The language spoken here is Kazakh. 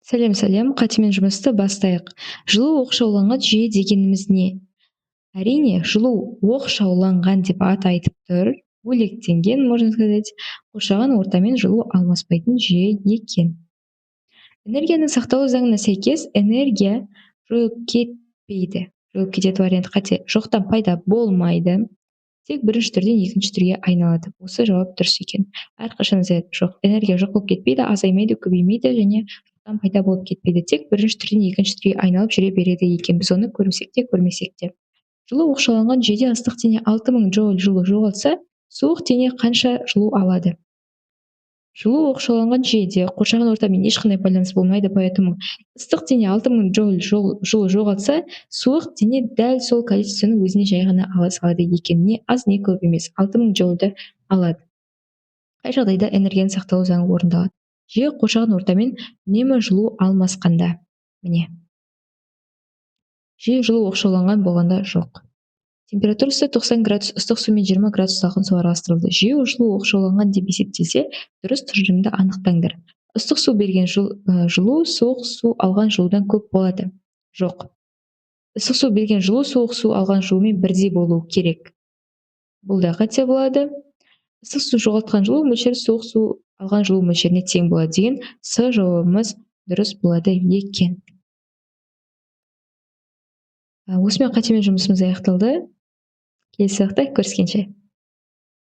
Сәлем, қатемен жұмысты бастайық. Жылу оқшауланған жүйе дегеніміз не? Әрине, жылу оқшауланған деп аты айтып тұр. Бөлектенген, можно сказать, қоршаған ортамен жылу алмаспайтын жүйе екен. Энергияны сақталу заңына сәйкес, энергия жойылып кетпейді. Жойылып кетеді варианты қате. Жоқтан пайда болмайды. Тек бірінші түрден екінші түрге айналады. Осы жауап дұрыс екен. Әрқашан жоқ. Энергия жоқ болып кетпейді, азаймайды, көбеймейді және жоқтан пайда болып кетпейді. Тек бірінші түрден екінші түрге айналып жүре береді екен. Біз оны көрсек те, көрмесек те. Жылу оқшауланған жүйеде ыстық дене 6000 джоуль жылу жоғалтса, суық дене қанша жылу алады? Жылу оқшауланған жүйеде қоршаған ортамен ешқандай байланыс болмайды, поэтому ыстық дене 6000 джоуль жылу жоғалтса, суық дене дәл сол количествоны өзіне жай ғана ала салады екен. Не аз, не көп емес. 6000 джоульді алады. Қай жағдайда энергияның сақталу заңы орындалады? Жүйе қоршаған ортамен үнемі жылу алмасқанда. Міне. Жүйе жылу оқшауланған болғанда жоқ. Температурасы 90 градус ыстық су мен 20 градус салқын су араластырылды. Жүйе жылу оқшауланған деп есептелсе, дұрыс тұжырымды анықтаңдар. Ыстық су берген жылу суық су алған жылудан көп болады. Жоқ. Ыстық су берген жылу суық су алған жылумен бірдей болуы керек. Бұл да қате болады. Ыстық су жоғалтқан жылу мөлшері суық су алған жылу мөлшеріне тең болады деген С жауабымыз дұрыс болады екен. Осымен қатемен жұмысымыз аяқталды. Келесі сабақта көріскенше.